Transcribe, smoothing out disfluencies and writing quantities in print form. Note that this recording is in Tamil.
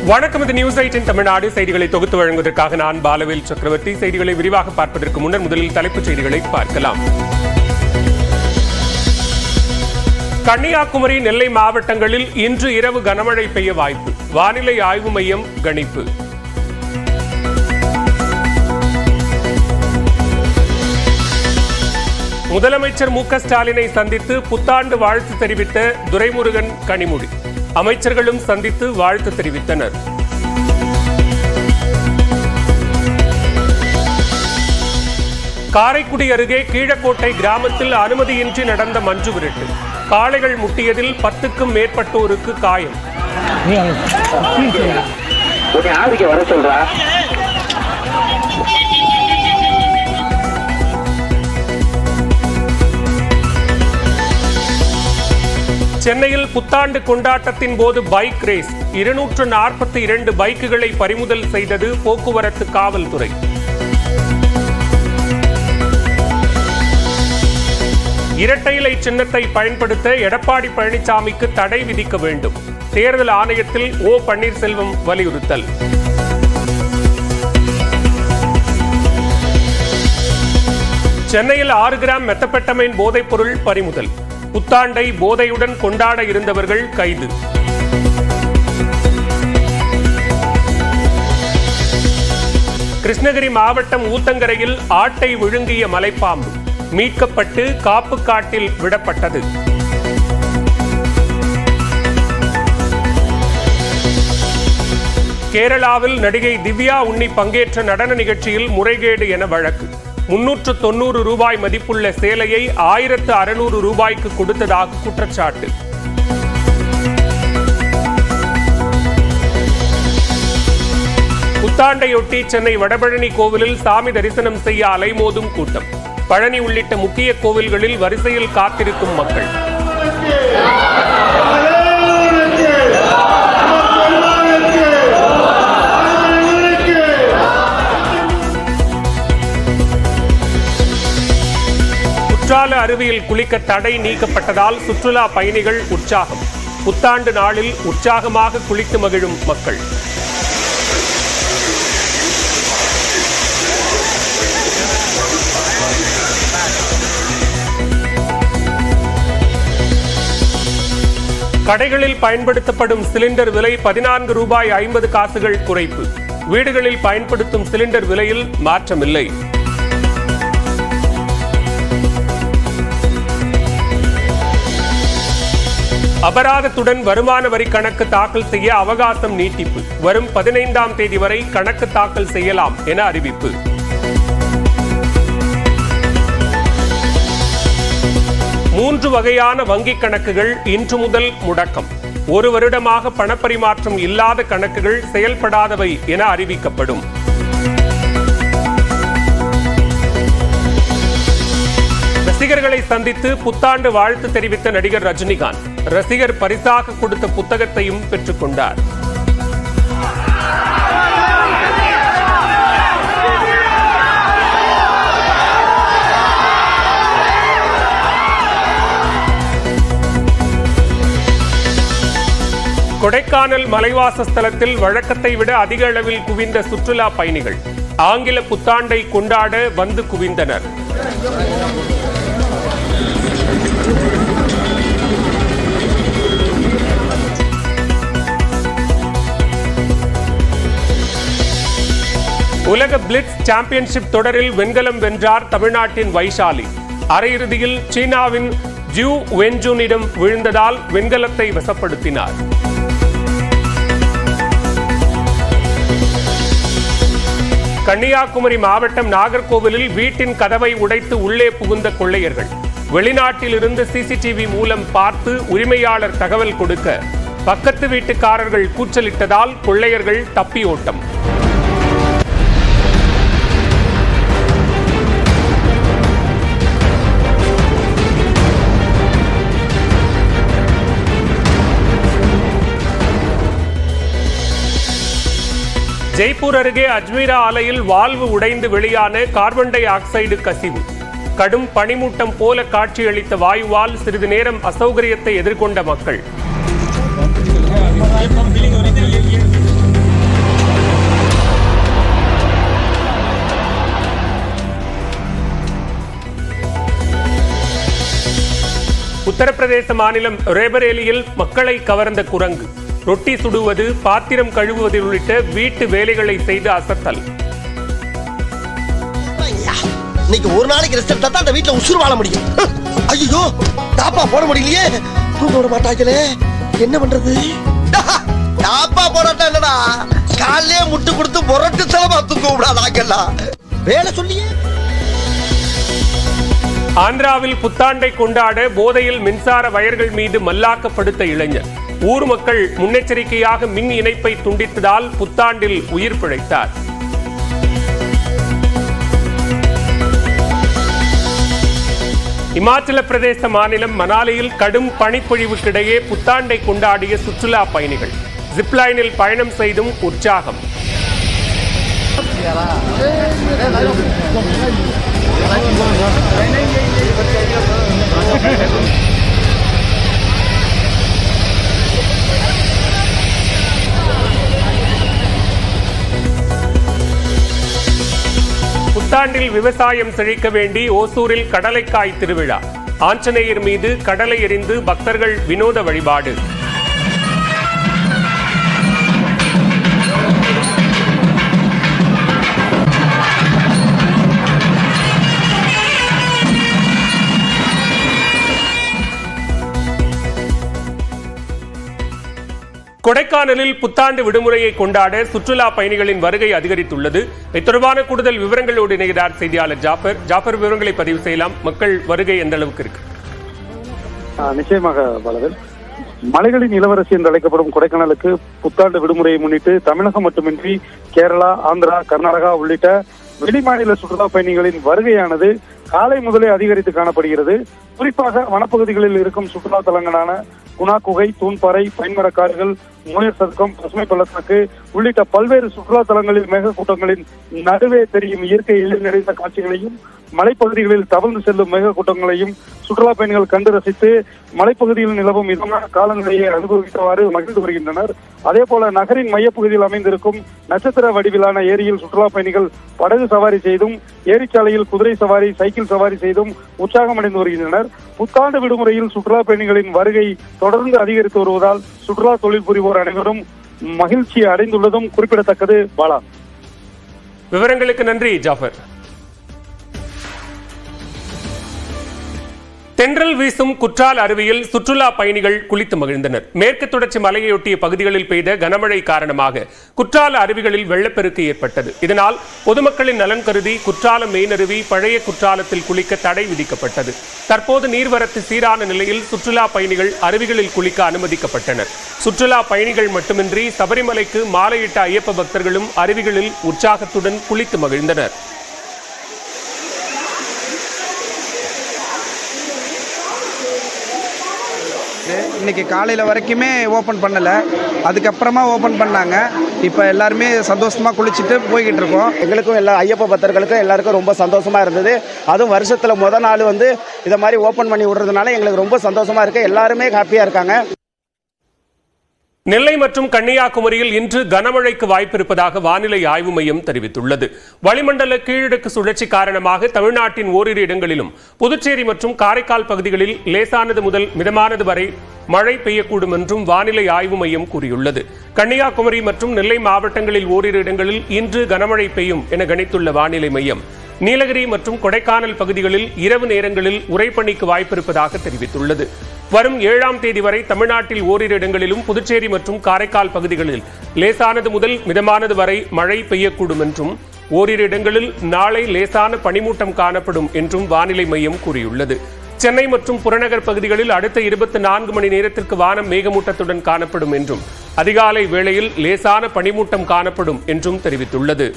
வணக்கம். இது நியூஸ் 8 தமிழ்நாடு செய்திகளை தொகுத்து வழங்குவதற்காக நான் பாலவேல் சக்கரவர்த்தி. செய்திகளை விரிவாக பார்ப்பதற்கு முன்னர் முதலில் தலைப்புச் செய்திகளை பார்க்கலாம். கன்னியாகுமரி, நெல்லை மாவட்டங்களில் இன்று இரவு கனமழை பெய்ய வாய்ப்பு. வானிலை ஆய்வு மையம் கணிப்பு. முதலமைச்சர் மு.க. ஸ்டாலினை சந்தித்து புத்தாண்டு வாழ்த்து தெரிவித்த துரைமுருகன், கனிமொழி. அமைச்சர்களும் சந்தித்து வாழ்த்து தெரிவித்தனர். காரைக்குடி அருகே கீழக்கோட்டை கிராமத்தில் அனுமதியின்றி நடந்த மஞ்சு விரட்டு. காளைகள் முட்டியதில் 10க்கும் மேற்பட்டோருக்கு காயம். சென்னையில் புத்தாண்டு கொண்டாட்டத்தின் போது பைக் ரேஸ். 242 பைக்குகளை பறிமுதல் செய்தது போக்குவரத்து காவல்துறை. இரட்டை இலை சின்னத்தை பயன்படுத்த எடப்பாடி பழனிசாமிக்கு தடை விதிக்க வேண்டும். தேர்தல் ஆணையத்தில் ஓ. பன்னீர்செல்வம் வலியுறுத்தல். சென்னையில் 6 கிராம் மெத்தபெட்டமைன் போதைப் பொருள் பறிமுதல். புத்தாண்டை போதையுடன் கொண்டாட இருந்தவர்கள் கைது. கிருஷ்ணகிரி மாவட்டம் ஊத்தங்கரையில் ஆட்டை விழுங்கிய மலைப்பாம்பு மீட்கப்பட்டு காப்பு காட்டில் விடப்பட்டது. கேரளாவில் நடிகை திவ்யா உன்னி பங்கேற்ற நடன நிகழ்ச்சியில் முறைகேடு என வழக்கு. 390 ரூபாய் மதிப்புள்ள சேலையை 1600 ரூபாய்க்கு கொடுத்ததாக குற்றச்சாட்டு. புத்தாண்டையொட்டி சென்னை வடபழனி கோவிலில் சாமி தரிசனம் செய்ய அலைமோதும் கூட்டம். பழனி உள்ளிட்ட முக்கிய கோவில்களில் வரிசையில் காத்திருக்கும் மக்கள். குற்றால அருவியில் குளிக்க தடை நீக்கப்பட்டதால் சுற்றுலா பயணிகள் உற்சாகம். புத்தாண்டு நாளில் உற்சாகமாக குளித்து மகிழும் மக்கள். கடைகளில் பயன்படுத்தப்படும் சிலிண்டர் விலை 14 ரூபாய் 50 காசுகள் குறைப்பு. வீடுகளில் பயன்படுத்தும் சிலிண்டர் விலையில் மாற்றமில்லை. அபராதத்துடன் வருமான வரி கணக்கு தாக்கல் செய்ய அவகாசம் நீட்டிப்பு. வரும் 15ஆம் தேதி வரை கணக்கு தாக்கல் செய்யலாம் என அறிவிப்பு. மூன்று வகையான வங்கிக் கணக்குகள் இன்று முதல் முடக்கம். 1 வருடமாக பணப்பரிமாற்றம் இல்லாத கணக்குகள் செயல்படாதவை என அறிவிக்கப்படும். ரசிகர்களை சந்தித்து புத்தாண்டு வாழ்த்து தெரிவித்த நடிகர் ரஜினிகாந்த் ரசிகர் பரிசாக கொடுத்த புத்தகத்தையும் பெற்றுக் கொண்டார். கொடைக்கானல் மலைவாசஸ்தலத்தில் வழக்கத்தை விட அதிக அளவில் குவிந்த சுற்றுலா பயணிகள். ஆங்கில புத்தாண்டை கொண்டாட வந்து குவிந்தனர். உலக பிளிட்ஸ் சாம்பியன்ஷிப் தொடரில் வெண்கலம் வென்றார் தமிழ்நாட்டின் வைஷாலி. அரையிறுதியில் சீனாவின் ஜூ வென்ஜூனிடம் விழுந்ததால் வெண்கலத்தை வசப்படுத்தினார். கன்னியாகுமரி மாவட்டம் நாகர்கோவிலில் வீட்டின் கதவை உடைத்து உள்ளே புகுந்த கொள்ளையர்கள். வெளிநாட்டிலிருந்து சிசிடிவி மூலம் பார்த்து உரிமையாளர் தகவல் கொடுக்க பக்கத்து வீட்டுக்காரர்கள் கூச்சலிட்டதால் கொள்ளையர்கள் தப்பியோட்டம். ஜெய்ப்பூர் அருகே அஜ்மீரா ஆலையில் வால்வு உடைந்து வெளியான கார்பன் டை ஆக்சைடு கசிவு. கடும் பனிமூட்டம் போல காட்சியளித்த வாயுவால் சிறிது நேரம் அசௌகரியத்தை எதிர்கொண்ட மக்கள். உத்தரப்பிரதேச மாநிலம் ரேபரேலியில் மக்களை கவர்ந்த குரங்கு. ரொட்டி சுடுவது, பாத்திரம் கழுவுவது உள்ளிட்ட வீட்டு வேலைகளை செய்து அசத்தல். இன்னைக்கு ஒரு நாளைக்கு ரெஸ்ட் எடுத்தா தான் அந்த வீட்ல உசுறு வாழ முடியும். ஐயோ, தாப்பா போட முடியலையே, தூங்க விட மாட்டாங்களே, என்ன பண்றது? தாப்பா போடாட்டா என்னடா, காலையே முட்டு கொடுத்து புரட்டு செலவா தூங்க விடாதாங்கல்ல, வேலை சொல்லியே. ஆந்திராவில் புத்தாண்டை கொண்டாட போதையில் மின்சார வயர்கள் மீது மல்லாக்கப்படுத்த இளைஞர். ஊர் மக்கள் முன்னெச்சரிக்கையாக மின் இணைப்பை துண்டித்ததால் புத்தாண்டில் உயிர் பிழைத்தார். இமாச்சல பிரதேச மாநிலம் மனாலியில் கடும் பனிப்பொழிவுக்கிடையே புத்தாண்டை கொண்டாடிய சுற்றுலா பயணிகள். ஜிப்லைனில் பயணம் செய்தும் உற்சாகம். புத்தாண்டில் விவசாயம் செழிக்க வேண்டி ஓசூரில் கடலைக்காய் திருவிழா. ஆஞ்சநேயர் மீது கடலை எறிந்து பக்தர்கள் வினோத வழிபாடு. கொடைக்கானலில் புத்தாண்டு விடுமுறையை கொண்டாட சுற்றுலா பயணிகளின் வருகை அதிகரித்துள்ளது. இது தொடர்பான கூடுதல் விவரங்களோடு இணைகிறார் செய்தியாளர் ஜாபர். ஜாபர், விவரங்களை பதிவு செய்யலாம். மக்கள் வருகை எந்த அளவுக்கு இருக்கு? நிச்சயமாக பாலகன், மலைகளின் இளவரசி என்று அழைக்கப்படும் கொடைக்கானலுக்கு புத்தாண்டு விடுமுறையை முன்னிட்டு தமிழகம் மட்டுமின்றி கேரளா, ஆந்திரா, கர்நாடகா உள்ளிட்ட வெளிமாநில சுற்றுலா பயணிகளின் வருகையானது காலை முதலே அதிகரித்து காணப்படுகிறது. குறிப்பாக வனப்பகுதிகளில் இருக்கும் சுற்றுலா தலங்களான குணா குகை, தூண்பாறை, பைன்மரக்காடுகள், முனிர் சதுக்கம், பசுமை பள்ளத்தாக்கு உள்ளிட்ட பல்வேறு சுற்றுலா தலங்களில் மேக கூட்டங்களின் நடுவே தெரியும் இயற்கை எழில் நிறைந்த காட்சிகளையும், மலைப்பகுதிகளில் தவழ்ந்து செல்லும் மேக கூட்டங்களையும் சுற்றுலா பயணிகள் கண்டு ரசித்து மலைப்பகுதியில் நிலவும் இதமான காலநிலையை அனுபவித்தவாறு மகிழ்ந்து வருகின்றனர். அதே போல நகரின் மையப்பகுதியில் அமைந்திருக்கும் நட்சத்திர வடிவிலான ஏரியில் சுற்றுலா பயணிகள் படகு சவாரி செய்தும், ஏரிச்சாலையில் குதிரை சவாரி, சைக்கிள் சவாரி செய்தும் உற்சாகம் அடைந்து வருகின்றனர். புத்தாண்டு விடுமுறையில் சுற்றுலா பயணிகளின் வருகை தொடர்ந்து அதிகரித்து வருவதால் சுற்றுலா தொழில் புரிவோர் அனைவரும் மகிழ்ச்சி அடைந்துள்ளதும் குறிப்பிடத்தக்கது. பாலா, விவரங்களுக்கு நன்றி ஜாஃபர். தென்றல் வீசும் குற்றால அருவியில் சுற்றுலா பயணிகள் குளித்து மகிழ்ந்தனர். மேற்கு தொடர்ச்சி மலையொட்டிய பகுதிகளில் பெய்த கனமழை காரணமாக குற்றால அருவிகளில் வெள்ளப்பெருக்கு ஏற்பட்டது. இதனால் பொதுமக்களின் நலன் கருதி குற்றாலம் மெயினருவி, பழைய குற்றாலத்தில் குளிக்க தடை விதிக்கப்பட்டது. தற்போது நீர்வரத்து சீரான நிலையில் சுற்றுலா பயணிகள் அருவிகளில் குளிக்க அனுமதிக்கப்பட்டனர். சுற்றுலா பயணிகள் மட்டுமின்றி சபரிமலைக்கு மாலையிட்ட ஐயப்ப பக்தர்களும் அருவிகளில் உற்சாகத்துடன் குளித்து மகிழ்ந்தனர். இன்னைக்கு காலையில் வரைக்குமே ஓப்பன் பண்ணலை, அதுக்கப்புறமா ஓப்பன் பண்ணாங்க. இப்போ எல்லாருமே சந்தோஷமாக குளிச்சுட்டு போய்கிட்டு இருக்கோம். எங்களுக்கும் எல்லா ஐயப்ப பக்தர்களுக்கும் எல்லாருக்கும் ரொம்ப சந்தோஷமாக இருந்தது. அதுவும் வருஷத்தில் முதல் நாள் இதை மாதிரி ஓப்பன் பண்ணி விடுறதுனால எங்களுக்கு ரொம்ப சந்தோஷமாக இருக்குது. எல்லாருமே ஹாப்பியாக இருக்காங்க. நெல்லை மற்றும் கன்னியாகுமரியில் இன்று கனமழைக்கு வாய்ப்பிருப்பதாக வானிலை ஆய்வு மையம் தெரிவித்துள்ளது. வளிமண்டல கீழடுக்கு சுழற்சி காரணமாக தமிழ்நாட்டின் ஓரிரு இடங்களிலும் புதுச்சேரி மற்றும் காரைக்கால் பகுதிகளில் லேசானது முதல் மிதமானது வரை மழை பெய்யக்கூடும் என்றும் வானிலை ஆய்வு மையம் கூறியுள்ளது. கன்னியாகுமரி மற்றும் நெல்லை மாவட்டங்களில் ஓரிரு இடங்களில் இன்று கனமழை பெய்யும் என கணித்துள்ள வானிலை மையம் நீலகிரி மற்றும் கொடைக்கானல் பகுதிகளில் இரவு நேரங்களில் உறைபனிக்கு வாய்ப்பிருப்பதாக தெரிவித்துள்ளது. வரும் 7ஆம் தேதி வரை தமிழ்நாட்டில் ஓரிரு இடங்களிலும் புதுச்சேரி மற்றும் காரைக்கால் பகுதிகளில் லேசானது முதல் மிதமானது வரை மழை பெய்யக்கூடும் என்றும், ஓரிரு இடங்களில் நாளை லேசான பனிமூட்டம் காணப்படும் என்றும் வானிலை மையம் கூறியுள்ளது. சென்னை மற்றும் புறநகர் பகுதிகளில் அடுத்த 24 மணி நேரத்திற்கு வானம் மேகமூட்டத்துடன் காணப்படும் என்றும், அதிகாலை வேளையில் லேசான பனிமூட்டம் காணப்படும் என்றும் தெரிவித்துள்ளது.